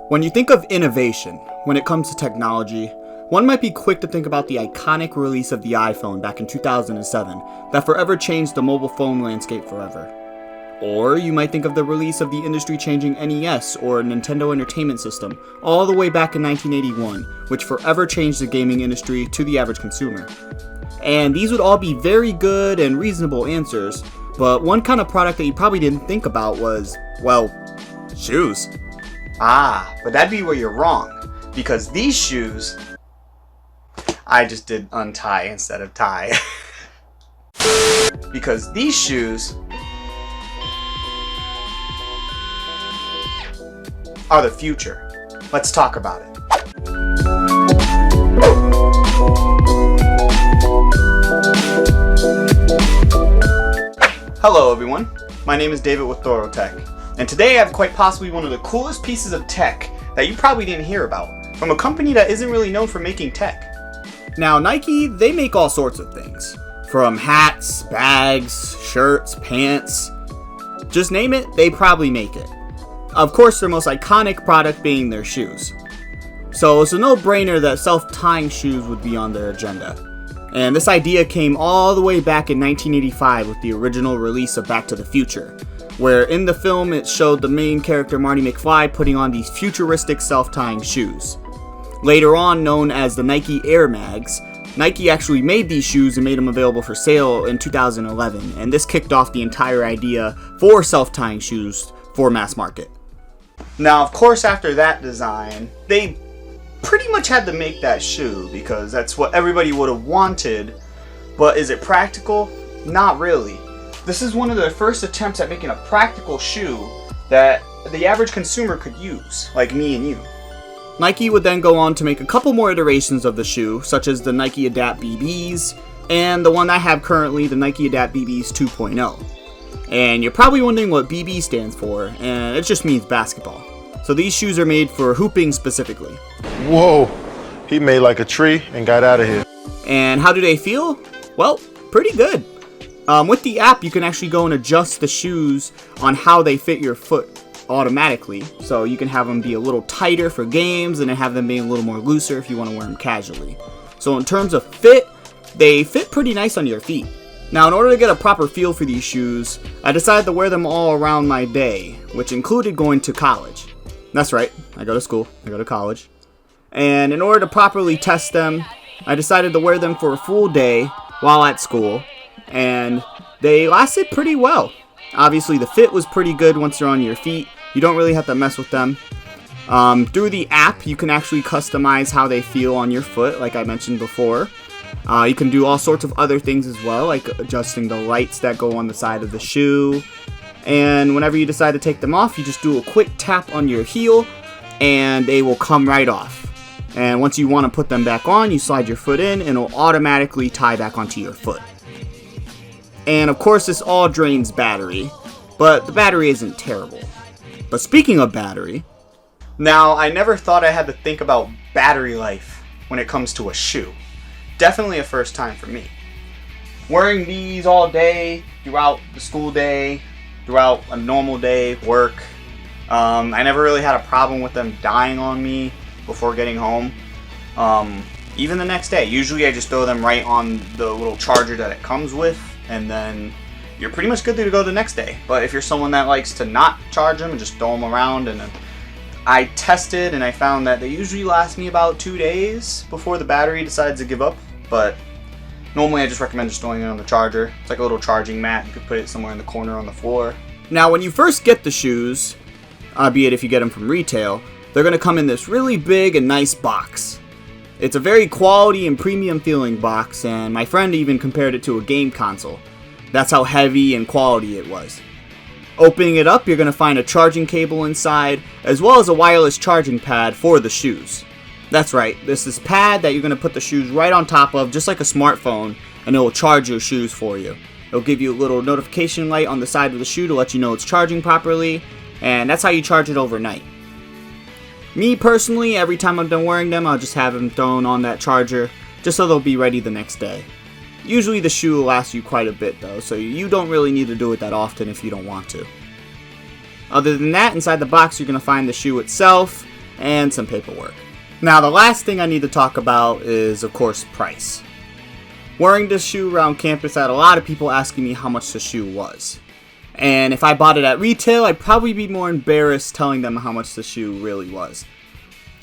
When you think of innovation, when it comes to technology, one might be quick to think about the iconic release of the iPhone back in 2007 that forever changed the mobile phone landscape forever. Or you might think of the release of the industry-changing NES or Nintendo Entertainment System all the way back in 1981, which forever changed the gaming industry to the average consumer. And these would all be very good and reasonable answers, but one kind of product that you probably didn't think about was, well, shoes. But that'd be where you're wrong, because these shoes... I just did untie instead of tie. Because these shoes are the future. Let's talk about it. Hello everyone, my name is David with ThorrowTech, and today I have quite possibly one of the coolest pieces of tech that you probably didn't hear about, from a company that isn't really known for making tech. Now Nike, they make all sorts of things. From hats, bags, shirts, pants. Just name it, they probably make it. Of course, their most iconic product being their shoes. So it's a no-brainer that self-tying shoes would be on their agenda. And this idea came all the way back in 1985 with the original release of Back to the Future, where in the film it showed the main character Marty McFly putting on these futuristic self-tying shoes. Later on known as the Nike Air Mags, Nike actually made these shoes and made them available for sale in 2011, and this kicked off the entire idea for self-tying shoes for mass market. Now, of course, after that design, they pretty much had to make that shoe because that's what everybody would have wanted, but is it practical? Not really. This is one of their first attempts at making a practical shoe that the average consumer could use, like me and you. Nike would then go on to make a couple more iterations of the shoe, such as the Nike Adapt B.Bs, and the one I have currently, the Nike Adapt B.B 2.0. And you're probably wondering what B.B stands for, and it just means basketball. So these shoes are made for hooping specifically. Whoa, he made like a tree and got out of here. And how do they feel? Well, pretty good. With the app, you can actually go and adjust the shoes on how they fit your foot automatically, so you can have them be a little tighter for games and then have them being a little more looser if you want to wear them casually. So in terms of fit, they fit pretty nice on your feet. Now in order to get a proper feel for these shoes, I decided to wear them all around my day, which included going to college. That's right, I go to school, I go to college. And in order to properly test them, I decided to wear them for a full day while at school, and they lasted pretty well. Obviously the fit was pretty good once they're on your feet. You don't really have to mess with them. Through the app, you can actually customize how they feel on your foot, like I mentioned before. You can do all sorts of other things as well, like adjusting the lights that go on the side of the shoe. And whenever you decide to take them off, you just do a quick tap on your heel, and they will come right off. And once you want to put them back on, you slide your foot in, and it'll automatically tie back onto your foot. And of course, this all drains battery, but the battery isn't terrible. But speaking of battery... Now, I never thought I had to think about battery life when it comes to a shoe. Definitely a first time for me. Wearing these all day, throughout the school day, throughout a normal day, work, I never really had a problem with them dying on me before getting home. Even the next day. Usually I just throw them right on the little charger that it comes with, and then you're pretty much good to go the next day. But if you're someone that likes to not charge them and just throw them around, and I tested and I found that they usually last me about 2 days before the battery decides to give up. But normally I just recommend just throwing it on the charger. It's like a little charging mat. You could put it somewhere in the corner on the floor. Now when you first get the shoes, albeit if you get them from retail, they're going to come in this really big and nice box. It's a very quality and premium feeling box, and my friend even compared it to a game console. That's how heavy and quality it was. Opening it up, you're going to find a charging cable inside, as well as a wireless charging pad for the shoes. That's right, this is pad that you're going to put the shoes right on top of, just like a smartphone, and it will charge your shoes for you. It'll give you a little notification light on the side of the shoe to let you know it's charging properly, and that's how you charge it overnight. Me personally, every time I'm done wearing them, I'll just have them thrown on that charger, just so they'll be ready the next day. Usually the shoe will last you quite a bit though, so you don't really need to do it that often if you don't want to. Other than that, inside the box you're going to find the shoe itself and some paperwork. Now the last thing I need to talk about is, of course, price. Wearing this shoe around campus, I had a lot of people asking me how much the shoe was. And if I bought it at retail, I'd probably be more embarrassed telling them how much the shoe really was.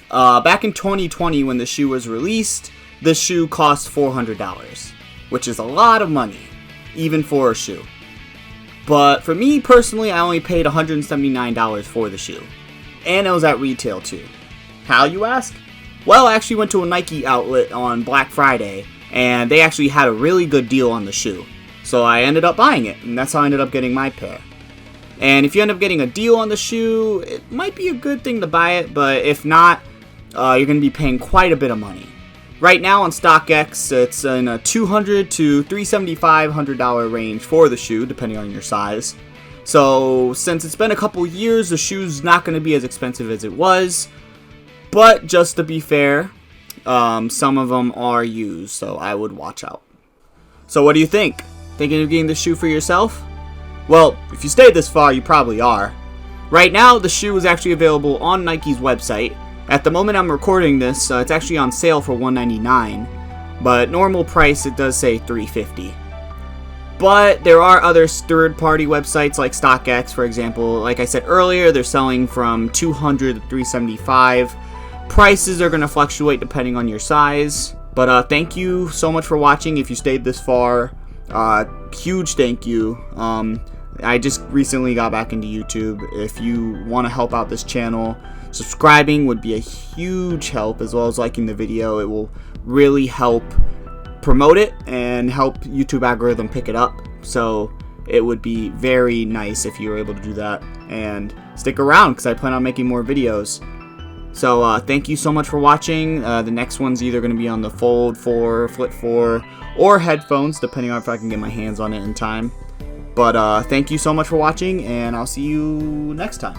Back in 2020, when the shoe was released, the shoe cost $400, which is a lot of money, even for a shoe. But for me personally, I only paid $179 for the shoe. And it was at retail too. How, you ask? Well, I actually went to a Nike outlet on Black Friday, and they actually had a really good deal on the shoe. So I ended up buying it, and that's how I ended up getting my pair. And if you end up getting a deal on the shoe, it might be a good thing to buy it, but if not, you're going to be paying quite a bit of money. Right now on StockX, it's in a $200 to $375 range for the shoe, depending on your size. So since it's been a couple years, the shoe's not going to be as expensive as it was. But just to be fair, some of them are used, so I would watch out. So what do you think? Thinking of getting the shoe for yourself? Well, if you stayed this far, you probably are. Right now, the shoe is actually available on Nike's website. At the moment I'm recording this, it's actually on sale for $199, but normal price it does say $350. But there are other third-party websites like StockX, for example. Like I said earlier, they're selling from $200 to $375. Prices are going to fluctuate depending on your size. But thank you so much for watching. If you stayed this far, huge thank you. I just recently got back into YouTube. If you want to help out this channel, subscribing would be a huge help, as well as liking the video. It will really help promote it and help YouTube algorithm pick it up. So it would be very nice if you were able to do that. And stick around, because I plan on making more videos. So thank you so much for watching. The next one's either going to be on the Fold 4, Flip 4, or headphones, depending on if I can get my hands on it in time. But thank you so much for watching, and I'll see you next time.